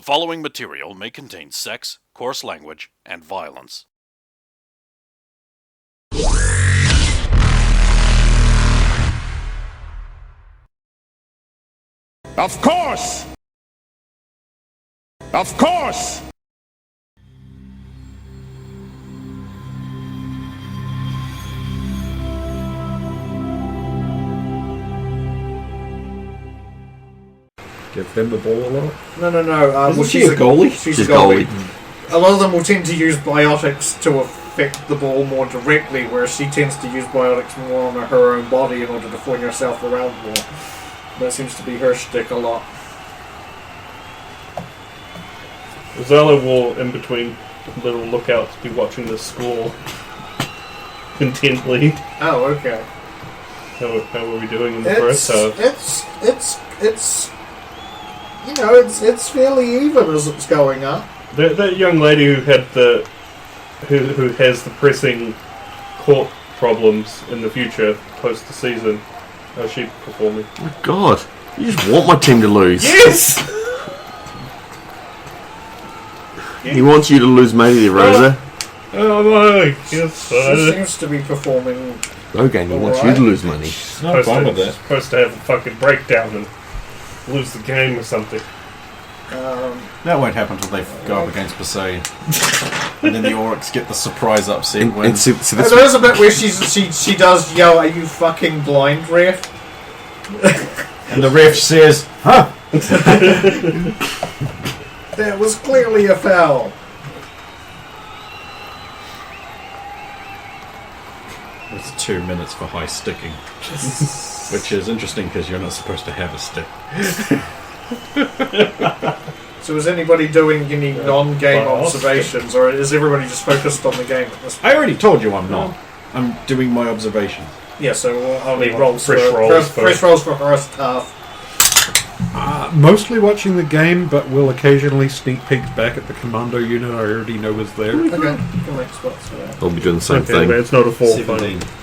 following material may contain sex, coarse language, and violence. Of course! Of course! Give him the ball a lot? No. Isn't she a goalie? She's a goalie. A lot of them will tend to use biotics to affect the ball more directly, whereas she tends to use biotics more on her own body in order to fling herself around more. That seems to be her shtick a lot. Zella will, in between little lookouts, be watching the score intently. Oh, okay. How are we doing in the first half? It's fairly even as it's going up. That young lady who had who has the pressing court problems in the future post the season, how's she performing? Oh my God, you just want my team to lose. Yes. He wants you to lose, matey, Rosa. Oh my! Yes, She seems to be performing. Logan, he wants you to lose money. No fun with that. Supposed to have a fucking breakdown and lose the game or something. That won't happen until they go up against Besaid. And then the Oryx get the surprise upset win. And so this There is a bit where she does yell, "Are you fucking blind, ref?" And the ref says, huh? That was clearly a foul. It's 2 minutes for high sticking. Which is interesting because you're not supposed to have a stick. So is anybody doing any non-game observations, or is everybody just focused on the game at this point? I already told you I'm not. I'm doing my observations. Yeah, so I'll need Fresh rolls for first half. Mostly watching the game, but we'll occasionally sneak peeks back at the commando unit I already know is there. Okay, can make spots for that. I'll be doing the same Okay, thing. but it's not a full 17. fight.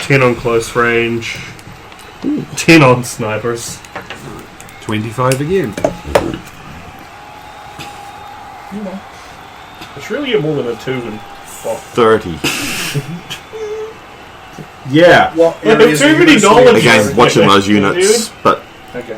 10 on close range. 10 on snipers. 25 again. It's really more than a 2 in 30. Yeah. What Yeah, areas too are you many mostly knowledge. using? Again, watching those units, but Okay.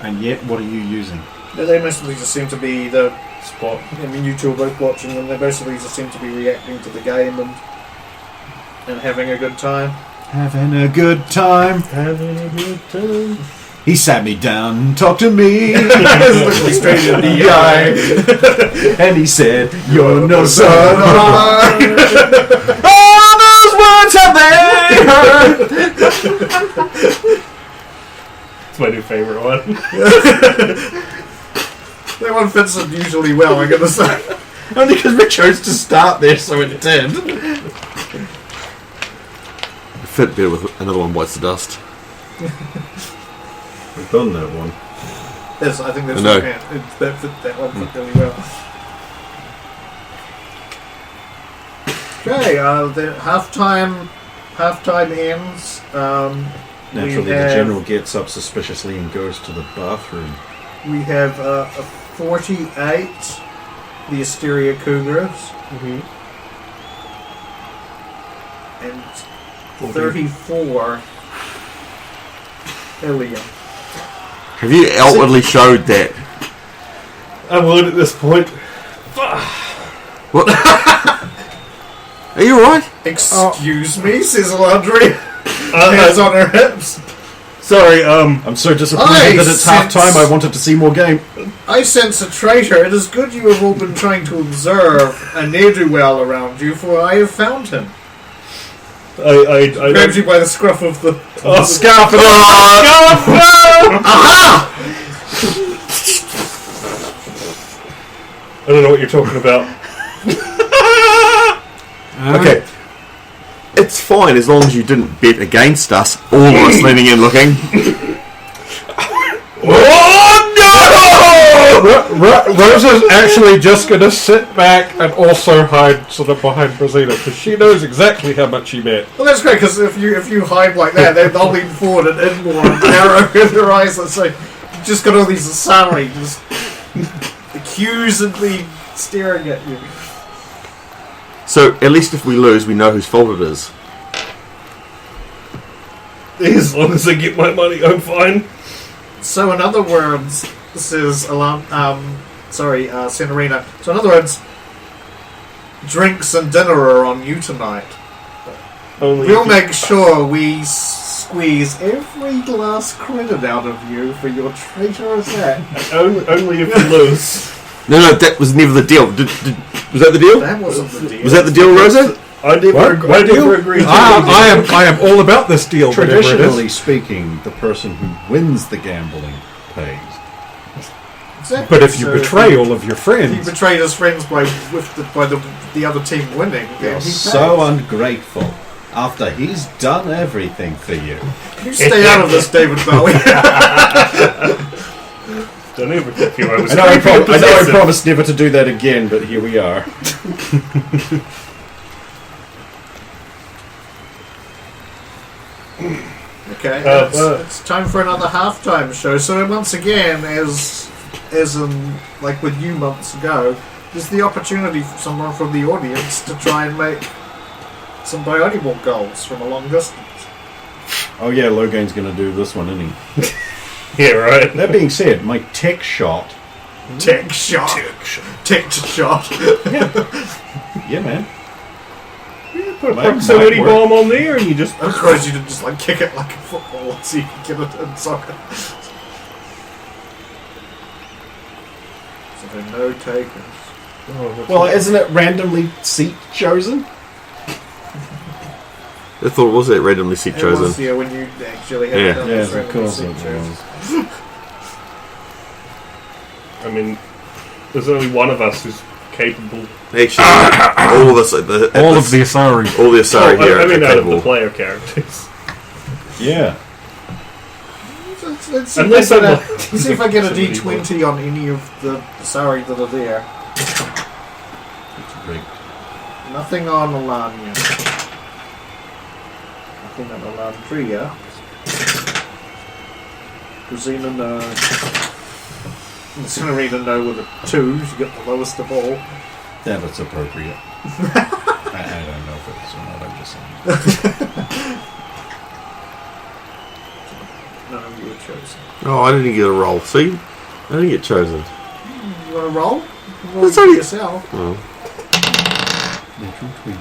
And yet, what are you using? They basically just seem to be the. spot. I mean, you two are both watching them. They basically just seem to be reacting to the game and having a good time. Having a good time. Having a good time. He sat me down and talked to me. Looking straight in the eye. And he said, "You're no son of mine." All those words have they heard. It's my new favorite one. That one fits unusually well, I'm going to say. Only because we chose to start there, so it did. fit better with another one bites the dust. We've done that one. Yes, I think that's No. that fit that one fit really well. Okay, the halftime ends. Naturally, we have, the general gets up suspiciously and goes to the bathroom. We have a 48, the Asteria Cougars, and 34, Ilium. Have you outwardly showed that? I would at this point. What? Are you alright? Excuse me, says Landry. Hands on her hips. Sorry, I'm so disappointed that it's half time. I wanted to see more game. I sense a traitor. It is good you have all been trying to observe a ne'er-do-well around you, for I have found him. I Grabs you by the scruff of the... Oh, Scarf! Aha! I don't know what you're talking about. Okay. It's fine as long as you didn't bet against us, all of us leaning in looking. Rosa's actually just going to sit back and also hide sort of behind Brazina because she knows exactly how much she bet. Well, that's great, because if you hide like that, they'll lean forward and in more and arrow in their eyes and say, You've just got all these Asari just accusingly staring at you. So at least if we lose, we know whose fault it is. As long as I get my money, I'm fine. So in other words, this is Senorina. So in other words, drinks and dinner are on you tonight. We'll make sure we squeeze every last credit out of you for your traitorous act. Only if you lose. No, that was never the deal. Was that the deal? That wasn't the deal. Was that the deal, Rosa? I never agreed to I am all about this deal. whatever it is. Traditionally speaking, the person who wins the gambling pays. Exactly. But if you So betray all of your he friends, betrayed his friends by the other team winning, then You're he so pays. ungrateful. After he's done everything for you. You stay out of this, David Bowie. Don't ever think you. I was I know I possessive. promised never to do that again, but here we are. Okay, Uh, it's time for another halftime show. So once again, as in like with you months ago, there's the opportunity for someone from the audience to try and make some biodeball goals from a long distance. Oh yeah, Logain's going to do this one, isn't he? Yeah, right. That being said, my tech shot. Tech shot. Tech shot. Yeah, man. Put a Might proximity work. bomb on there, and you just. I encourage you to just like kick it like a football so you can get it in soccer. So there are no takers. Well, isn't it randomly seat chosen? I thought it was that randomly seat It was, chosen. yeah, when you actually had Yeah. it done, Yes, it's of randomly course seat it chosen. was. I mean, there's only one of us who's capable. Actually, all of us, all of the Asari. all the Asari here I mean, are out of the capable. player characters. Yeah. Let's see, Unless if I I'm get a, like- let's see if I get a Somebody D20 on any of the Asari that are there. It's rigged. Nothing on Alania. Nothing on Alandria. Rosina, no. Incinerina, no, with a 2. She got the lowest of all. Yeah, that's appropriate. I don't know if it is or not, I'm just saying. No, you were chosen. Oh, I didn't get a roll. See? I didn't get chosen. You want to roll? Roll That's for only- yourself. Oh. Natural 20.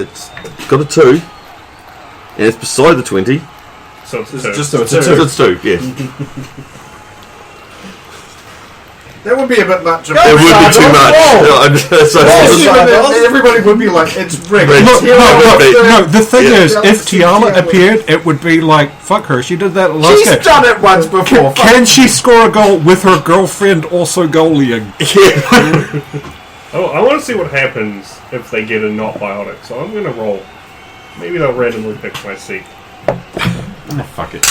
It's got a 2. And it's beside the 20. So it's It's two. just So it's a two. So it's 2, yeah. That would be a bit much of It would be too much. Everybody would be like, it's rigged. Rigged. It's here, No, the thing Yeah. is, if Tiana appeared, it would be like, fuck her, she did that last She's game. done it once before. Can she score a goal with her girlfriend also goaling? Oh, I want to see what happens if they get a not biotic, so I'm going to roll. Maybe they'll randomly pick my seat. Fuck it.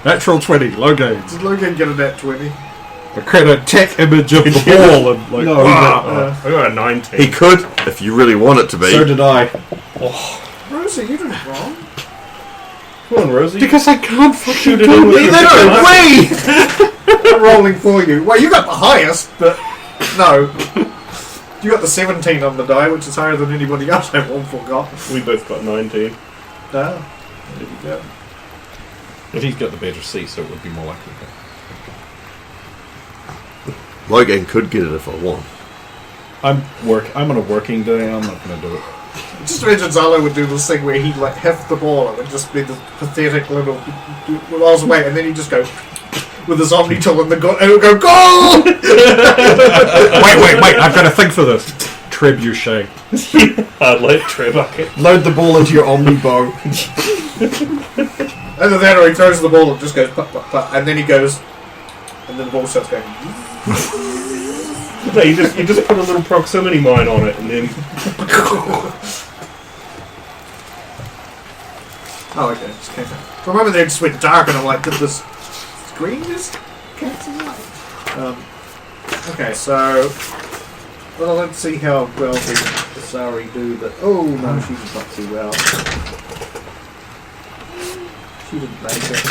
Natural 20, low gains. Did Logan get a net 20? I create a tech image of the ball and like, No, I got a 19. He could, if you really want it to be. So did I. Rosie, you did it wrong. Come on, Rosie. because I can't fucking Shoot it do in with it. your Neither big did we! I'm rolling for you. Well, you got the highest, but no. You got the 17 on the die, which is higher than anybody else I've all forgot. We both got 19. No. There you go. But he's got the better seat, so it would be more likely. Logan could get it if I want. I'm on a working day. I'm not going to do it. Just imagine Zalo would do this thing where he'd like heft the ball and it would just be this pathetic little miles away, and then he'd just go with his Omni tool and it would go goal! Wait, I've got a thing for this. Trebuchet. I'd like Trebucket. Load the ball into your Omni bow. Either that or he throws the ball and just goes put, and then he goes, and then the ball starts going. No, you just put a little proximity mine on it, and then Oh, okay. Just came out. Remember they just went dark and I'm like, did this screen just cancel out? Okay, so well, let's see how well the Asari do that. Oh no, she does not too well. She didn't make it.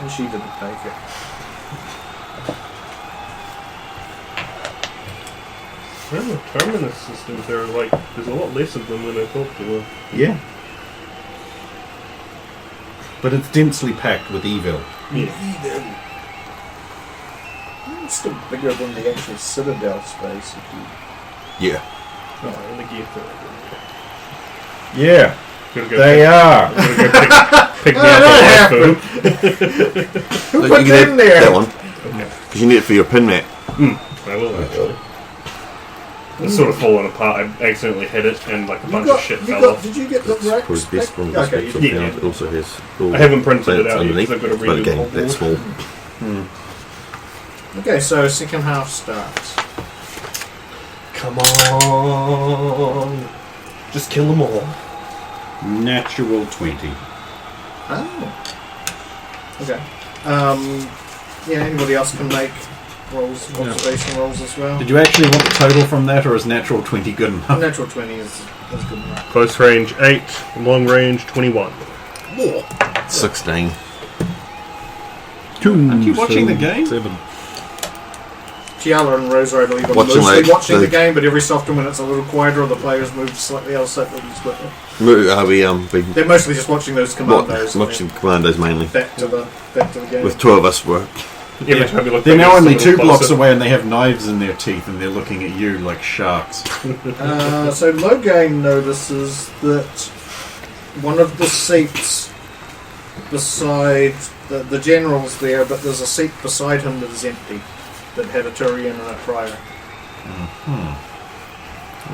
And she didn't make it. Well, the terminus systems, there's a lot less of them than I thought there were. Yeah. But it's densely packed with evil. Yeah. It's still bigger than the actual Citadel space. If you... Yeah. Oh, and the gear for it. Yeah, Gotta go they are. Gotta go pick me up on my food. Who No, put you can that in have there? that one. Okay. Because you need it for your pin mat. I will actually. It's sort of fallen apart. I accidentally hit it and like a bunch of shit fell off. Did you get the Probably Rex? best one. Okay, you Best did. Yeah. It also has all I haven't printed it plants out yet underneath, because I've got to but redo the again, whole that's board. small. Okay, so second half starts. Come on. Just kill them all. Natural 20. Oh. Okay. Yeah, anybody else can make rolls, observation rolls as well. Did you actually want the total from that, or is natural 20 good enough? Natural 20 is good enough. Close range 8, long range 21. 16. Aren't you watching the game? 7. Kiala and Rosa, I believe, are Watching, mostly like, watching the the- game, but every so often when it's a little quieter or the players move slightly outside, they're mostly just watching those commandos. and Watching commandos mainly. then back to the game. With two of us, we're Every time you look They're back, now it's a only little 2 blocks closer. away and they have knives in their teeth and they're looking at you like sharks. So Logain notices that one of the seats beside the general's there, but there's a seat beside him that is empty, that had a Turian in it prior.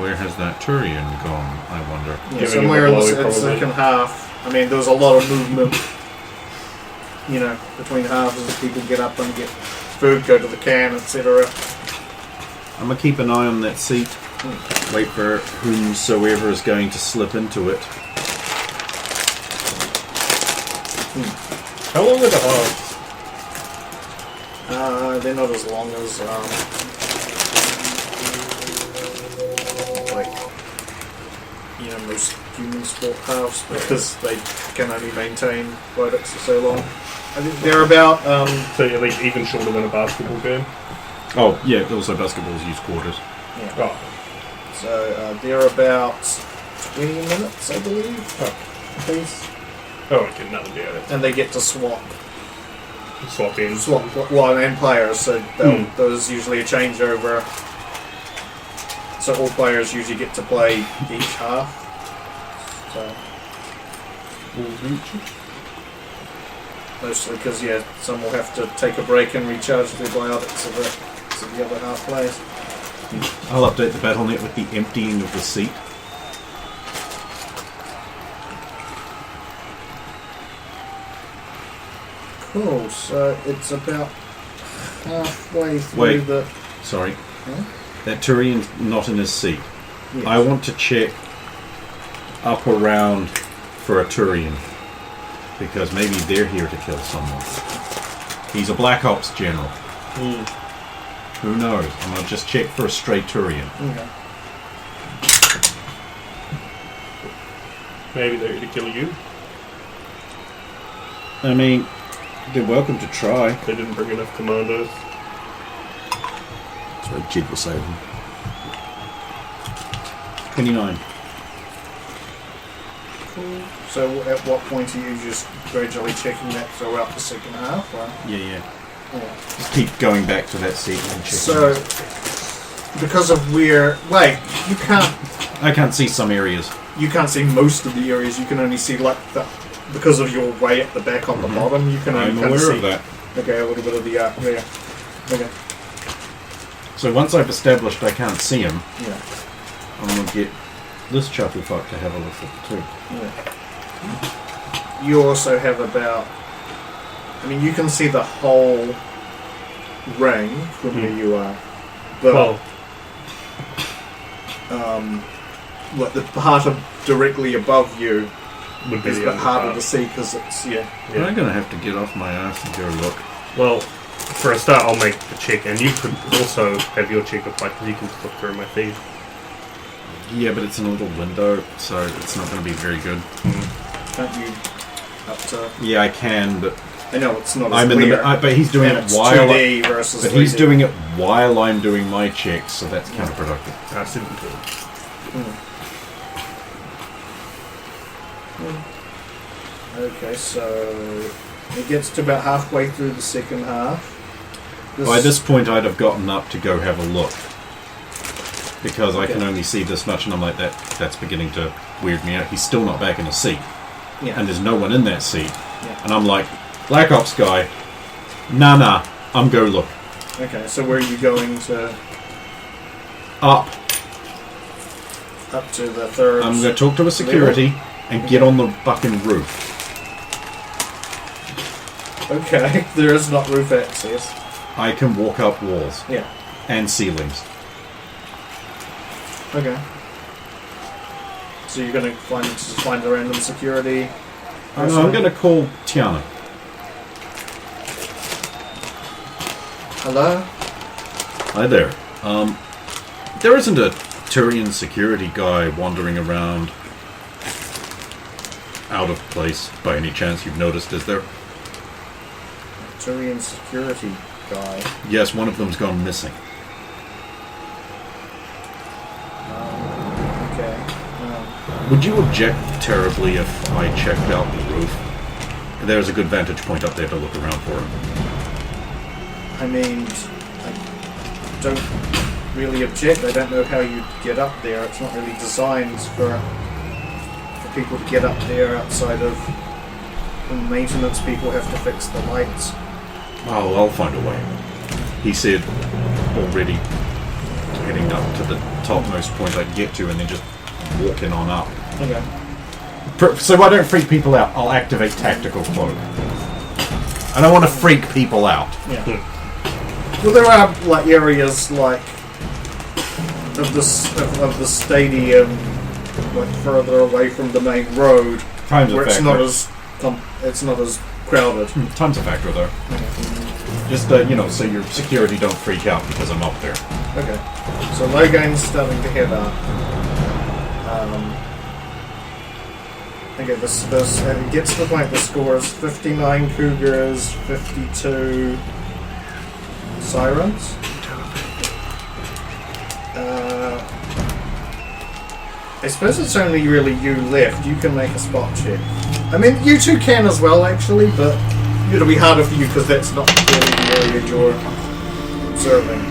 Where has that Turian gone, I wonder? Yeah, Giving somewhere him in a the blowy, probably. second half. I mean, there was a lot of movement, between halves as people get up and get food, go to the can, etc. I'm going to keep an eye on that seat. Wait for whomsoever is going to slip into it. How long are the halves? They're not as long as most human sport halves, because they can only maintain products for so long. I think they're about So you're like even shorter than a basketball game? Oh, yeah, also basketballs use quarters. Oh. so they're about 20 minutes, I believe. Please. Oh, okay, that'll be it. And they get to swap Swap-ins. and players, so there's usually a changeover. So all players usually get to play each half. So mostly because some will have to take a break and recharge their biotics so the other half plays. I'll update the BattleNet with the emptying of the seat. Cool. So it's about halfway through Wait. the. Sorry. Huh? That Turian's not in his seat. Yes. I want to check up around for a Turian. Because maybe they're here to kill someone. He's a Black Ops general. Who knows? I'm going to just check for a stray Turian. Okay. Maybe they're here to kill you. I mean, they're welcome to try. They didn't bring enough commandos. so Jid will save them. 29. Cool. So at what point are you just gradually checking that throughout the second half? Or? Yeah. Yeah. Just keep going back to that seat and checking. So because of where, you can't I can't see some areas. you can't see most of the areas. You can only see because of your way at the back on the bottom. You can only I'm kind aware see, of that. Okay, a little bit of the there. Okay. So once I've established I can't see him, Yeah. I'm going to get this chuckle fuck to have a look at too. Yeah. You also have about. I mean, you can see the whole ring from where you are, but Well, the part directly above you would be is a the bit harder underpart. to see because it's Yeah. I'm going to have to get off my ass and go look. Well, for a start, I'll make the check, and you could also have your check applied because you can look through my feed. Yeah, but it's in a little window, so it's not going to be very good. Can't you up to? Yeah, I can, but I know it's not as I'm in clear. but he's doing and it it's while. 2D versus But 3D. he's doing it while I'm doing my checks, so that's counterproductive. That's inventory. Okay, so it gets to about halfway through the second half. By this point, I'd have gotten up to go have a look. Because I can Okay. only see this much, and I'm like, that's beginning to weird me out. He's still not back in the seat. Yeah. And there's no one in that seat. Yeah. And I'm like, Black Ops guy, nah, I'm go look. Okay, so where are you going to? Up. Up to the third. I'm going to talk to a security and get on the fucking roof. Okay, there is not roof access. I can walk up walls Yeah. and ceilings. Okay. So you're going to find a random security. I'm going to call Tiana. Hello? Hi there. There isn't a Turian security guy wandering around out of place by any chance you've noticed, is there? Turian security guy. Yes, one of them's gone missing. Okay. Would you object terribly if I checked out the roof? There's a good vantage point up there to look around for him. I mean, I don't really object. I don't know how you get up there. It's not really designed for people to get up there outside of the maintenance people have to fix the lights. Oh, I'll find a way. He said already heading up to the topmost point I'd get to and then just walking on up. Okay. So I don't freak people out, I'll activate tactical cloak. I don't want to freak people out. Yeah. Well, there are like areas like of the stadium, like further away from the main road, Time's a where it's factor. not as crowded. Time's a factor though. Just so your security don't freak out because I'm up there. Okay. So Logan's starting to head up. Okay, this it gets to the point the score is 59 Cougars, 52 Sirens. I suppose it's only really you left. You can make a spot check. I mean, you two can as well, actually, but it'll be harder for you because that's not really the area you're observing.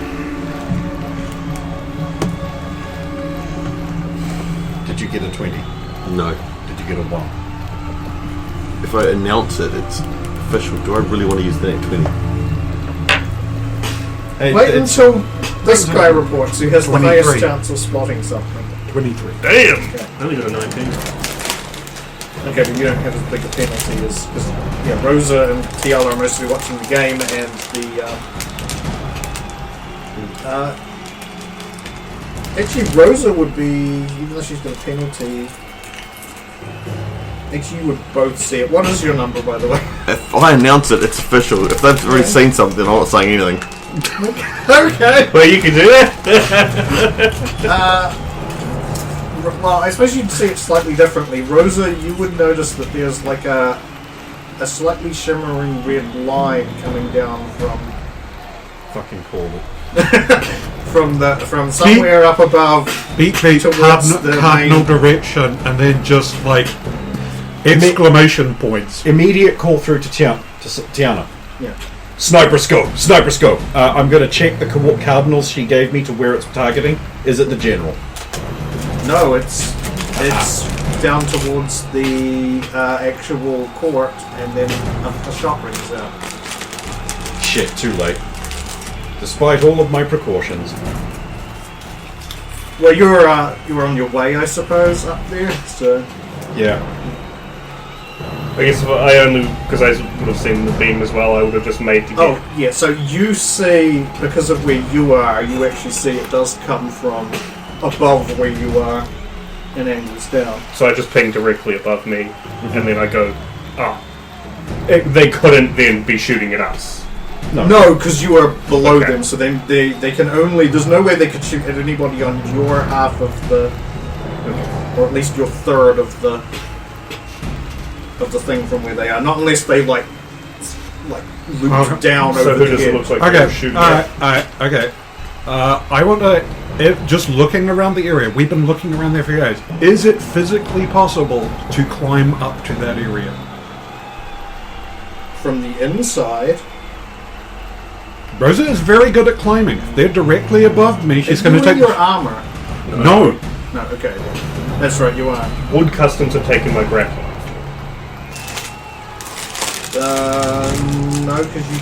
Did you get a 20? No. Did you get a 1? If I announce it, it's official. Do I really want to use the net 20? Wait until this guy reports who has the 23. highest chance of spotting something. 23. Damn! Okay. I only got a 19. Okay, but you don't have as big a penalty as Rosa and Tiala are mostly watching the game, and actually Rosa would be, even though she's got a penalty, actually you would both see it. What is your number, by the way? If I announce it, it's official. If they've already seen something, I'm not saying anything. Okay. Well, you can do that. Well, I suppose you'd see it slightly differently. Rosa, you would notice that there's like a slightly shimmering red line coming down Fucking call it. from somewhere up above. Beat Towards the cardinal main- direction and then just like exclamation points. Immediate call through to Tiana. Yeah. Sniper scope! I'm going to check the cardinals she gave me to where it's targeting. Is it the general? No, it's down towards the actual court, and then a shot rings out. Shit, too late. Despite all of my precautions. Well, you were on your way, I suppose, up there. So Yeah. I guess if I only, because I would have seen the beam as well, I would have just made the oh yeah, so you see, because of where you are, you actually see it does come from above where you are and angles down. So I just ping directly above me, and then I go, they couldn't then be shooting at us. No, because you are below Okay. them, so then they can only. There's no way they could shoot at anybody on your half of the or at least your third of the thing from where they are. Not unless they like looped down So over who the does it edge. look like they're shooting at? Okay. I want to. Just looking around the area, we've been looking around there for years. Is it physically possible to climb up to that area? From the inside. Rosa is very good at climbing. If they're directly above me, she's going to take. your armor. No. No, okay. That's right, you are. Would customs have taken my grappling? No, because you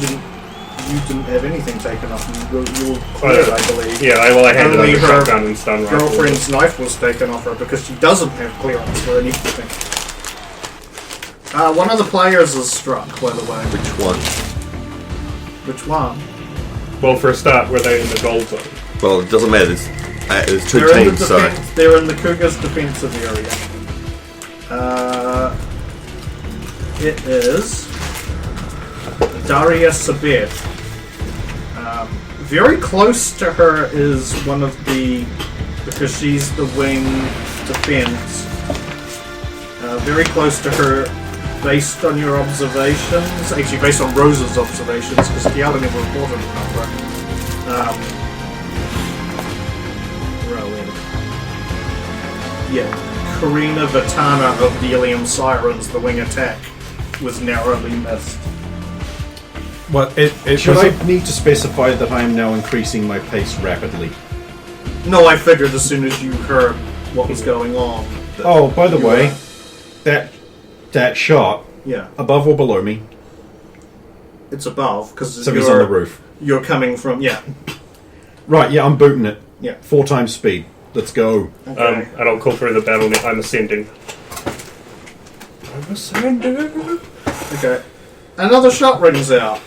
didn't have anything taken off. You were cleared, I believe. Yeah, I handed Only over her shotgun and stun rifle. Girlfriend's knife was taken off her because she doesn't have clearance for anything. One of the players is struck, by the way. Which one? Which one? Well, for a start, were they in the gold zone? Well, it doesn't matter. There's two They're in the teams, so defense. They're in the Cougar's defensive area. It is Daria Sabet. Very close to her is one of the, because she's the wing defense. Very close to her, based on your observations. Actually, based on Rosa's observations, because Kiala never reported a number. Yeah, Karina Vitana of the Ilium Sirens, the wing attack, was narrowly missed. Well, it Should was I need to specify that I am now increasing my pace rapidly? No, I figured as soon as you heard what was going on. that Oh, by the you way, were- that shot, yeah, above or below me, it's above because so he's on the roof. You're coming from Right, yeah, I'm booting it. Yeah. 4 times speed. Let's go. Okay. And I'll call through the battle net. I'm ascending. I'm ascending. Okay. Another shot rings out.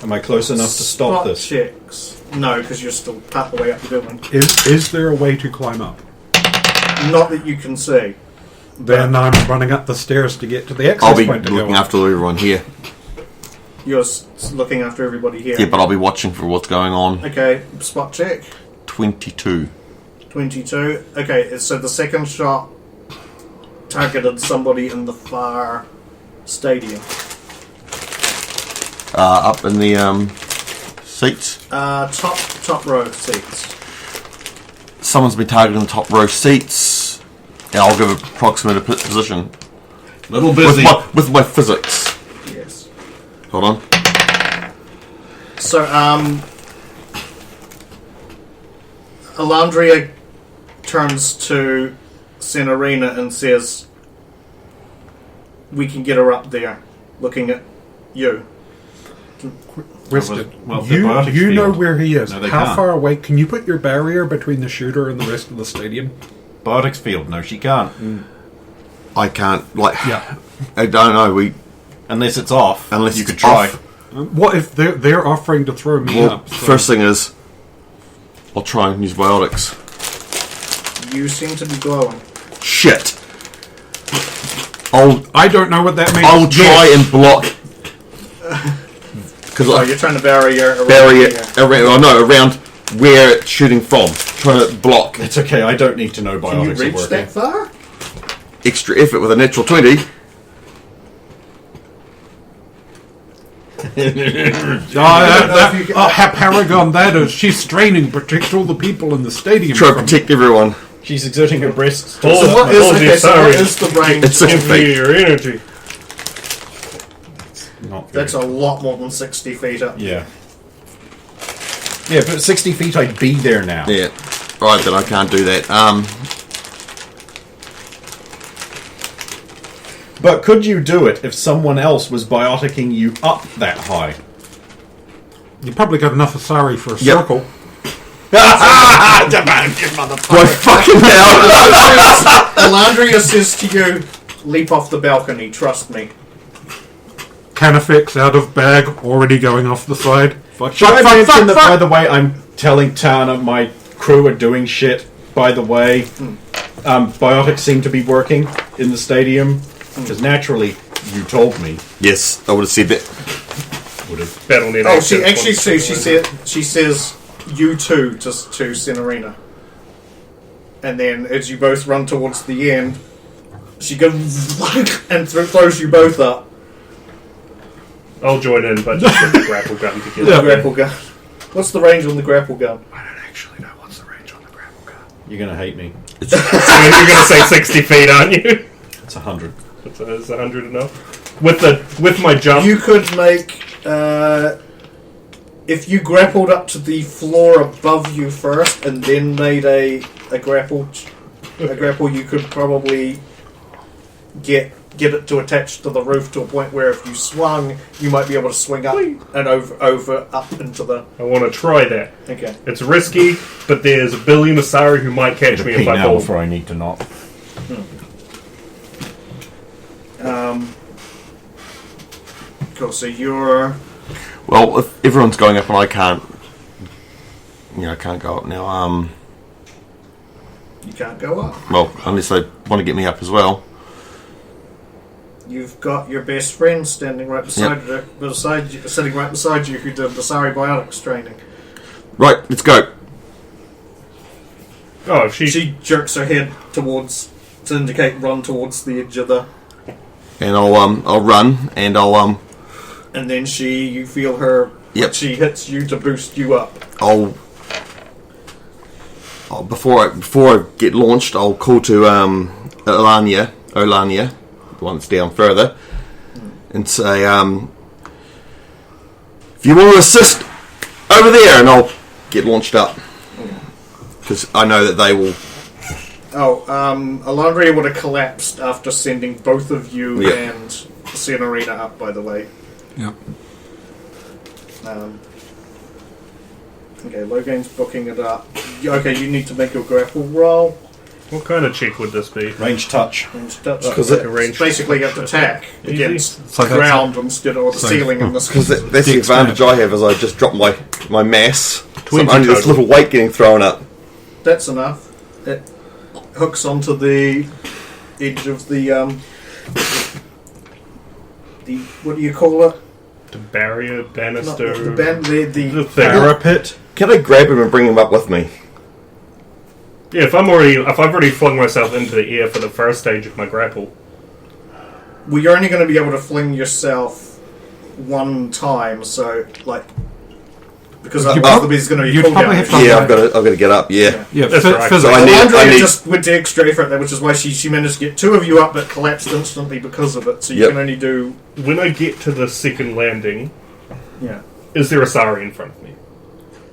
Am I close enough to stop Spot this? checks. No, because you're still part the way up the building. Is there a way to climb up? Not that you can see. Then I'm running up the stairs to get to the access I'll be point to looking go up. after everyone here. You're looking after everybody here. Yeah, but I'll be watching for what's going on. Okay, spot check. 22. 22. Okay, so the second shot targeted somebody in the far stadium. Up in the seats. Top row seats. Someone's been targeting the top row seats. Yeah, I'll give a approximate position. Little With busy. with my physics. Yes. Hold on. So, Alandria turns to Senorina and says, "We can get her up there," looking at you. Riston, Well, the biotic you know field. where he is. No, they How can't. far away? Can you put your barrier between the shooter and the rest of the stadium? Biotics field. No, she can't. I can't, like... Yeah. I don't know, Unless it's off. Unless you it's could try. off. What if they're offering to throw me Well, up? so- first thing is... I'll try and use biotics. You seem to be glowing. Shit! I don't know what that means. I'll try and block... Because Oh, you're trying to barrier around barrier here. around where it's shooting from. Trying to block. It's okay. I don't need to know Can you biotics are reach working. that far? Extra effort with a natural 20. How paragon that is. She's straining, protect all the people in the stadium. Try to from- protect everyone. She's exerting her breasts. Hold So up, what is, hold okay, your so what sorry. is the range? It's 60 Give me feet. your energy. Not very That's a lot more than 60 feet up. Yeah. Yeah, but at 60 feet, I'd be there now. Yeah. Right, then I can't do that. But could you do it if someone else was bioticing you up that high? You probably got enough Asari for a Yep. circle. Right, fucking hell. Alandria says to you, leap off the balcony, trust me. Canifex out of bag, already going off the side. Fuck, Should I fuck, mention fuck, that, fuck. by the way, I'm telling Tana my crew are doing shit, by the way. Biotics seem to be working in the stadium. Because naturally, you told me. Yes, I would have said that. Would have. Battle net. Oh, she access actually points. she says you too to Senorina. and then as you both run towards the end, she goes and throws you both up. I'll join in, but just with the grapple gun together. The grapple gun. What's the range on the grapple gun? I don't actually know what's the range on the grapple gun. You're going to hate me. So you're going to say 60 feet, aren't you? It's 100. Is 100 enough? With my jump? You could make... if you grappled up to the floor above you first and then made a grapple, you could probably get it to attach to the roof to a point where if you swung, you might be able to swing up and over up into the... I want to try that. Okay. It's risky, but there's a billion Asari who might catch me if I now fall. before I need to knock. Cool, so you're... Well, if everyone's going up and I can't, can't go up now. You can't go up. Well, unless they want to get me up as well. You've got your best friend standing right beside sitting right beside you, who did the Asari biotics training. Right, let's go. Oh, if she... She jerks her head towards to indicate run towards the edge of the... And I'll run, and And then you feel her... Yep. She hits you to boost you up. Before I get launched, I'll call to Olania, the one that's down further, and say, if you want to assist over there, and I'll get launched up. Because I know that they will... Alandria would have collapsed after sending both of you Yeah. and Senorina up, by the way. Yep. Okay, Logain's booking it up. Okay, you need to make your grapple roll. What kind of check would this be? Range touch. Because It's basically you have to attack against So the that's- ground instead of the ceiling in this case. that's the advantage I have, is I just drop my mass. So 20 only this total. little weight getting thrown up. That's enough. It hooks onto the edge of the what do you call it? The barrier, Not banister... the band, the the thing. Parapet. Can I grab him and bring him up with me? Yeah, if I've already flung myself into the air for the first stage of my grapple. Well, you're only going to be able to fling yourself one time, so because otherwise it's going to be you'd pulled probably down. have to- Yeah, I've got to get up. Yeah. Yeah, That's right. physical. So I need- just went to extra effort there, which is why she managed to get two of you up, but collapsed instantly because of it. So you Yep. can only do When I get to the second landing, yeah. is there a Sari in front of me?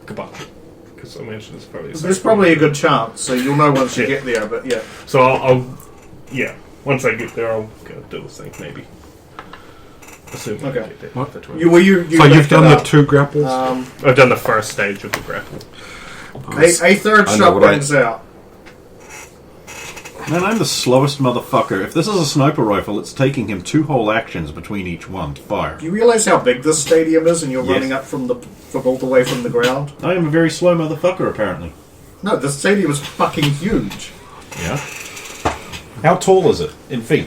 Goodbye. Because I imagine there's probably a There's Sari. probably a good chance, so you'll know once you Yeah. get there. But yeah, So I'll once I get there, I'll go do a thing, maybe. Assuming I Okay. get there. What? That's right. you So lift you've done it the up. 2 grapples? I've done the first stage of the grapple. A third I know shot what I- rings out. Man, I'm the slowest motherfucker. If this is a sniper rifle, it's taking him 2 whole actions between each one to fire. Do you realise how big this stadium is, and you're Yes. running up from all the way from the ground? I am a very slow motherfucker, apparently. No, the stadium is fucking huge. Yeah. How tall is it in feet?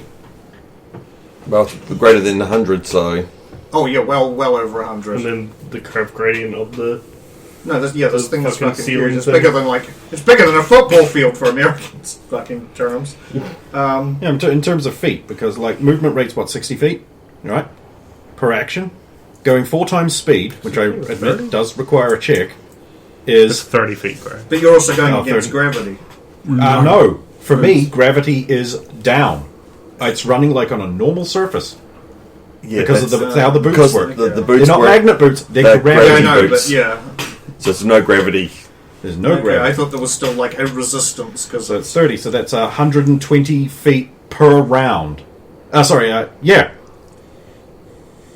Well, it's greater than 100, so... Oh yeah, well over 100. And then the curve gradient of the... No, this The thing is fucking fucking ceiling huge. It's thing. bigger than a football field for American fucking terms. Yeah, in terms of feet, because movement rate's 60 feet, right? Per action. Going 4 times speed, which I admit does require a check, It's is 30 feet, bro. But you're also going Oh, against 30. gravity. no. For me, gravity is down. It's running like on a normal surface Yeah, because of that's- how the boots because work. the They're boots not work, magnet boots; they're they're gravity Yeah, I know, boots. but yeah. so it's no gravity. There's no Okay, I gravity. thought there was still a resistance because So it's 30. So that's 120 feet per round. Yeah.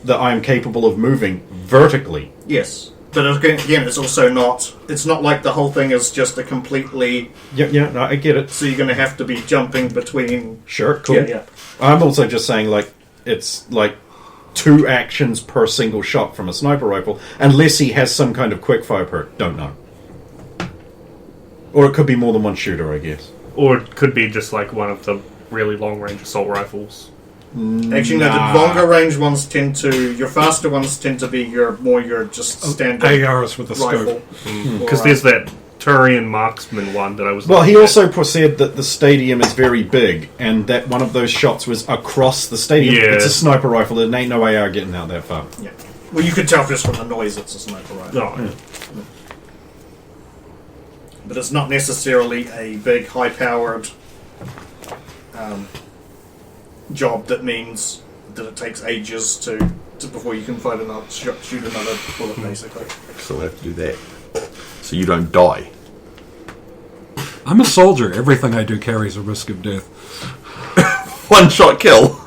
That I am capable of moving vertically. yes. But again, it's also not. It's not like the whole thing is just a completely. Yeah, no, I get it. So you're going to have to be jumping between. Sure, cool. Yeah. I'm also just saying, it's 2 actions per single shot from a sniper rifle, unless he has some kind of quickfire perk. Don't know. Or it could be more than one shooter, I guess. Or it could be just like one of the really long-range assault rifles. Actually, no. The longer range ones tend to. Your faster ones tend to be your just standard ARs with a rifle. scope. Because there's that Turian marksman one that I was. Well, he looking also said that the stadium is very big, and that one of those shots was across the stadium. Yeah. It's a sniper rifle. There ain't no way out getting out that far. Yeah. Well, you could tell just from the noise it's a sniper rifle. at. Oh, But it's not necessarily a big, high-powered job that means that it takes ages to before you can find another shoot another bullet, basically. So we have to do that. So you don't die. I'm a soldier. Everything I do carries a risk of death. One shot kill.